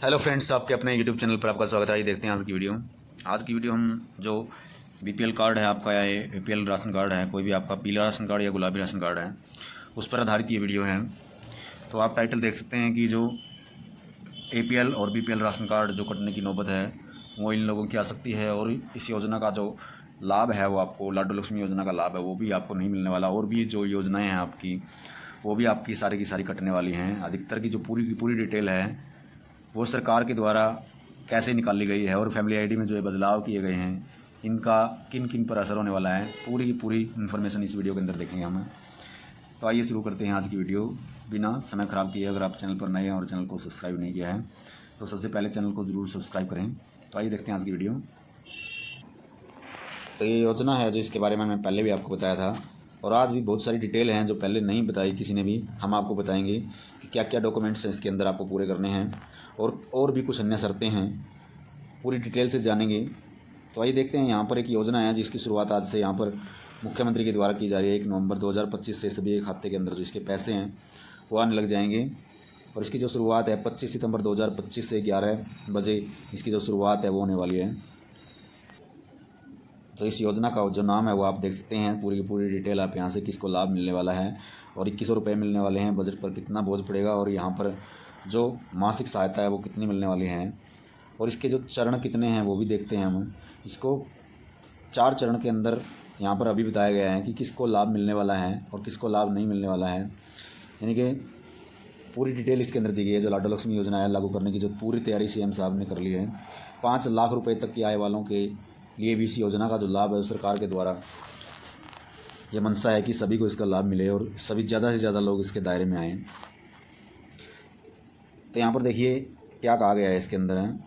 Hello friends, आपके अपने YouTube channel पर आपका स्वागत है। ये देखते हैं आज की वीडियो। आज की वीडियो हम जो बीपीएल कार्ड है आपका, या एपीएल राशन कार्ड है, कोई भी आपका पीला राशन कार्ड या गुलाबी राशन कार्ड है, उस पर आधारित ये वीडियो है। तो आप टाइटल देख सकते हैं कि जो एपीएल और बीपीएल राशन कार्ड जो कटने की नौबत है वो इन लोगों की आ सकती है, और इस योजना का जो लाभ है वो आपको, लाडो लक्ष्मी योजना का लाभ है वो भी आपको नहीं मिलने वाला। और भी जो योजनाएँ हैं आपकी, वो भी आपकी सारी की सारी कटने वाली हैं। अधिकतर की जो पूरी की पूरी डिटेल है वो सरकार के द्वारा कैसे निकाली गई है, और फैमिली आईडी में जो ये बदलाव किए गए हैं इनका किन किन पर असर होने वाला है, पूरी की पूरी इन्फॉर्मेशन इस वीडियो के अंदर देखेंगे हम। तो आइए शुरू करते हैं आज की वीडियो बिना समय ख़राब किए। अगर आप चैनल पर नए हैं और चैनल को सब्सक्राइब नहीं किया है तो सबसे पहले चैनल को ज़रूर सब्सक्राइब करें। तो आइए देखते हैं आज की वीडियो। तो ये योजना है जो इसके बारे में मैं पहले भी आपको बताया था, और आज भी बहुत सारी डिटेल हैं जो पहले नहीं बताई किसी ने भी। हम आपको बताएंगे कि क्या क्या डॉक्यूमेंट्स हैं इसके अंदर आपको पूरे करने हैं, और भी कुछ अन्य शर्तें हैं, पूरी डिटेल से जानेंगे। तो आइए देखते हैं। यहाँ पर एक योजना है जिसकी शुरुआत आज से यहाँ पर मुख्यमंत्री के द्वारा की जा रही है। 1 नवंबर 2025 से सभी खाते के अंदर जो इसके पैसे हैं वो आने लग जाएंगे, और इसकी जो शुरुआत है 25 सितंबर 2025 से 11 बजे इसकी जो शुरुआत है वो होने वाली है। तो इस योजना का जो नाम है वो आप देख सकते हैं। पूरी की पूरी डिटेल आप यहाँ से किसको लाभ मिलने वाला है, और 2100 रुपये मिलने वाले हैं, बजट पर कितना बोझ पड़ेगा, और यहाँ पर जो मासिक सहायता है वो कितनी मिलने वाली है, और इसके जो चरण कितने हैं वो भी देखते हैं हम। इसको 4 चरण के अंदर यहाँ पर अभी बताया गया है कि किसको लाभ मिलने वाला है और किसको लाभ नहीं मिलने वाला है। यानी कि पूरी डिटेल इसके अंदर दी गई है। जो लाडो लक्ष्मी योजना है लागू करने की जो पूरी तैयारी सीएम साहब ने कर ली है। 5 लाख रुपये तक की आय वालों के लिए भी इस योजना का जो लाभ है सरकार के द्वारा ये मंशा है कि सभी को इसका लाभ मिले और सभी ज़्यादा से ज़्यादा लोग इसके दायरे में आएँ। तो यहाँ पर देखिए क्या कहा गया है इसके अंदर है।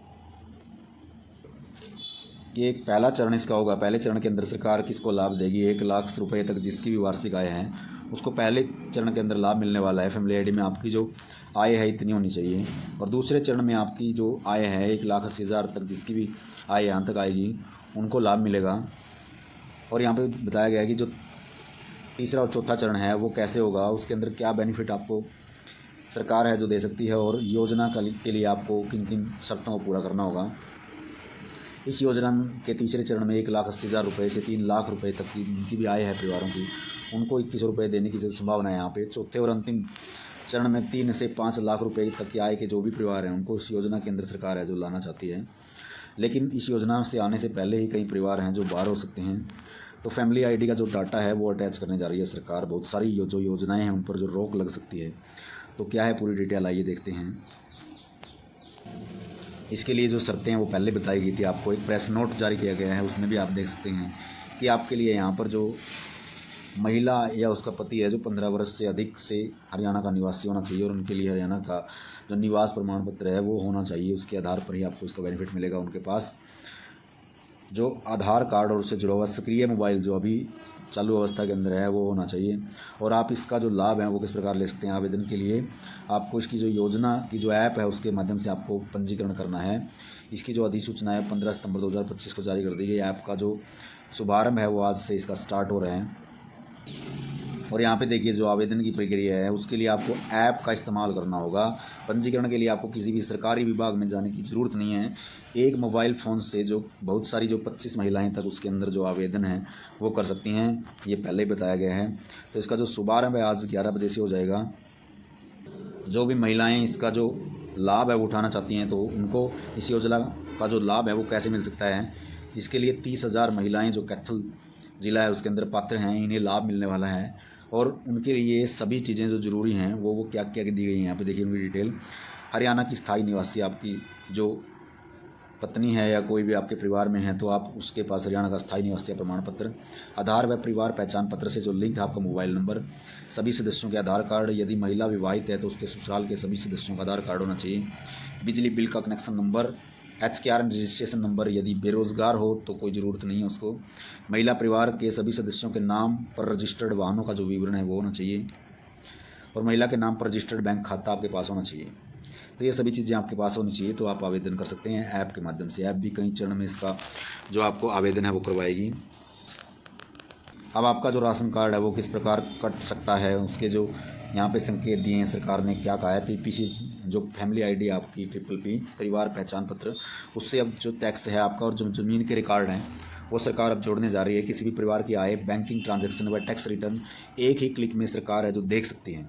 ये एक पहला चरण इसका होगा। पहले चरण के अंदर सरकार किसको लाभ देगी? 1 लाख रुपये तक जिसकी भी वार्षिक आय है उसको पहले चरण के अंदर लाभ मिलने वाला है। फैमिली आईडी में आपकी जो आय है इतनी होनी चाहिए। और दूसरे चरण में आपकी जो आय है 1,80,000 तक जिसकी भी आय यहाँ तक आएगी उनको लाभ मिलेगा। और यहाँ पे बताया गया है कि जो तीसरा और चौथा चरण है वो कैसे होगा, उसके अंदर क्या बेनिफिट आपको सरकार है जो दे सकती है, और योजना के लिए आपको किन किन शर्तों को पूरा करना होगा। इस योजना के तीसरे चरण में 1,80,000 रुपये से 3 लाख रुपये तक की जिनकी भी आय है परिवारों की, उनको 2100 रुपये देने की संभावना है यहाँ पे। चौथे और अंतिम चरण में 3 से 5 लाख रुपये तक की आय के जो भी परिवार हैं उनको इस योजना के अंदर सरकार है जो लाना चाहती है। लेकिन इस योजना से आने से पहले ही कई परिवार हैं जो बाहर हो सकते हैं। तो फैमिली आईडी का जो डाटा है वो अटैच करने जा रही है सरकार। बहुत सारी जो योजनाएँ हैं उन पर जो रोक लग सकती है। तो क्या है पूरी डिटेल आइए देखते हैं। इसके लिए जो शर्तें हैं वो पहले बताई गई थी आपको। एक प्रेस नोट जारी किया गया है, उसमें भी आप देख सकते हैं कि आपके लिए यहाँ पर जो महिला या उसका पति है जो 15 वर्ष से अधिक से हरियाणा का निवासी होना चाहिए, और उनके लिए हरियाणा का जो निवास प्रमाण पत्र है वो होना चाहिए। उसके आधार पर ही आपको इसका बेनिफिट मिलेगा। उनके पास जो आधार कार्ड और उससे जुड़ा हुआ सक्रिय मोबाइल जो अभी चालू अवस्था के अंदर है वो होना चाहिए। और आप इसका जो लाभ है वो किस प्रकार ले सकते हैं? आवेदन के लिए आपको इसकी जो योजना की जो ऐप है उसके माध्यम से आपको पंजीकरण करना है। इसकी जो अधिसूचना है 15 सितंबर 2025 को जारी कर दी गई। ऐप का जो शुभारंभ है वो आज से इसका स्टार्ट हो रहा है। और यहाँ पे देखिए जो आवेदन की प्रक्रिया है उसके लिए आपको ऐप का इस्तेमाल करना होगा। पंजीकरण के लिए आपको किसी भी सरकारी विभाग में जाने की ज़रूरत नहीं है। एक मोबाइल फ़ोन से जो बहुत सारी जो 25 महिलाएं तक उसके अंदर जो आवेदन है वो कर सकती हैं, ये पहले ही बताया गया है। तो इसका जो शुभारंभ है आज 11 बजे से हो जाएगा। जो भी महिलाएँ इसका जो लाभ है वो उठाना चाहती हैं तो उनको इस योजना का जो लाभ है वो कैसे मिल सकता है? इसके लिए 30,000 महिलाएँ जो कैथल ज़िला है उसके अंदर पात्र हैं, इन्हें लाभ मिलने वाला है। और उनके लिए सभी चीज़ें जो ज़रूरी हैं वो क्या क्या दी गई हैं यहाँ पे देखिए उनकी डिटेल। हरियाणा की स्थायी निवासी आपकी जो पत्नी है या कोई भी आपके परिवार में है तो आप उसके पास हरियाणा का स्थायी निवासी प्रमाण पत्र, आधार व परिवार पहचान पत्र से जो लिंक है आपका मोबाइल नंबर, सभी सदस्यों के आधार कार्ड, यदि महिला विवाहित है तो उसके ससुराल के सभी सदस्यों का आधार कार्ड होना चाहिए, बिजली बिल का connection number, HKRN registration number, यदि बेरोज़गार हो तो कोई ज़रूरत नहीं है उसको, महिला परिवार के सभी सदस्यों के नाम पर रजिस्टर्ड वाहनों का जो विवरण है वो होना चाहिए, और महिला के नाम पर रजिस्टर्ड बैंक खाता आपके पास होना चाहिए। तो ये सभी चीज़ें आपके पास होनी चाहिए। तो आप आवेदन कर सकते हैं ऐप के माध्यम से। ऐप भी कई चरण में इसका जो आपको आवेदन है वो करवाएगी। अब आपका जो राशन कार्ड है वो किस प्रकार कट सकता है, उसके जो यहाँ पे संकेत दिए हैं सरकार ने, क्या कहा है। पीपीसी जो फैमिली आईडी आपकी PPP परिवार पहचान पत्र, उससे अब जो टैक्स है आपका और जो ज़मीन के रिकॉर्ड हैं वो सरकार अब जोड़ने जा रही है। किसी भी परिवार की आय, बैंकिंग ट्रांजैक्शन व टैक्स रिटर्न एक ही क्लिक में सरकार है जो देख सकती है।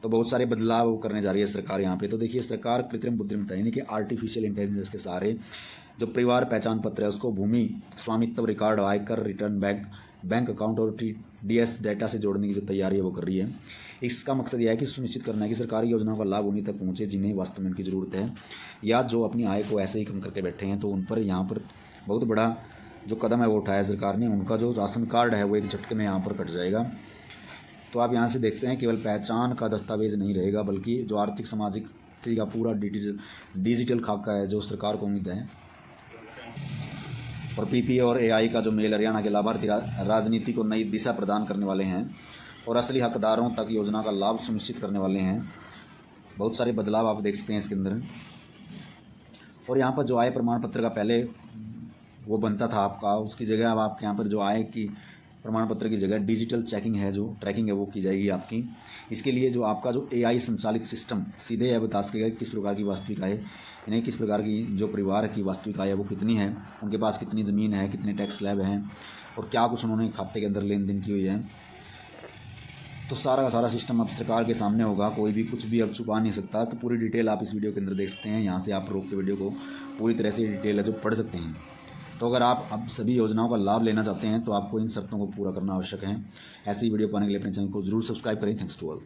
तो बहुत सारे बदलाव करने जा रही है सरकार यहाँ पे। तो देखिए सरकार कृत्रिम बुद्धिमत्ता यानी कि आर्टिफिशियल इंटेलिजेंस के सहारे जो परिवार पहचान पत्र है उसको भूमि स्वामित्व रिकॉर्ड, आयकर रिटर्न, बैंक अकाउंट और TDS डेटा से जोड़ने की जो तैयारी है वो कर रही है। इसका मकसद यह है कि सुनिश्चित करना है कि सरकारी योजनाओं का लाभ उन्हीं तक पहुँचे जिन्हें वास्तव में उनकी ज़रूरत है, या जो अपनी आय को ऐसे ही कम करके बैठे हैं। तो उन पर यहाँ पर बहुत बड़ा जो कदम है वो उठाया सरकार ने। उनका जो राशन कार्ड है वो एक झटके में यहाँ पर कट जाएगा। तो आप यहाँ से देखते हैं केवल पहचान का दस्तावेज नहीं रहेगा, बल्कि जो आर्थिक सामाजिक स्थिति का पूरा डिजिटल खाका है जो सरकार को उम्मीद है। और PP और AI का जो मेल हरियाणा के लाभार्थी राजनीति को नई दिशा प्रदान करने वाले हैं और असली हकदारों तक योजना का लाभ सुनिश्चित करने वाले हैं। बहुत सारे बदलाव आप देख सकते हैं इसके अंदर। और यहाँ पर जो आय प्रमाण पत्र का पहले वो बनता था आपका, उसकी जगह अब आपके यहाँ पर जो आय की प्रमाण पत्र की जगह डिजिटल चेकिंग है, जो ट्रैकिंग है वो की जाएगी आपकी। इसके लिए जो आपका जो AI संचालित सिस्टम सीधे यह बता सकेगा कि किस प्रकार की वास्तविक आय, यानी किस प्रकार की जो परिवार की वास्तविक आय है वो कितनी है, उनके पास कितनी ज़मीन है, कितने टैक्स स्लैब हैं और क्या कुछ उन्होंने खाते के अंदर लेन देन की हुई है। तो सारा का सारा सिस्टम अब सरकार के सामने होगा, कोई भी कुछ भी अब छुपा नहीं सकता। तो पूरी डिटेल आप इस वीडियो के अंदर देख सकते हैं। यहाँ से आप रोक के वीडियो को पूरी तरह से डिटेल है जो पढ़ सकते हैं। तो अगर आप अब सभी योजनाओं का लाभ लेना चाहते हैं तो आपको इन शर्तों को पूरा करना आवश्यक है। ऐसी वीडियो पाने के लिए अपने चैनल को जरूर सब्सक्राइब करें। Thanks to all.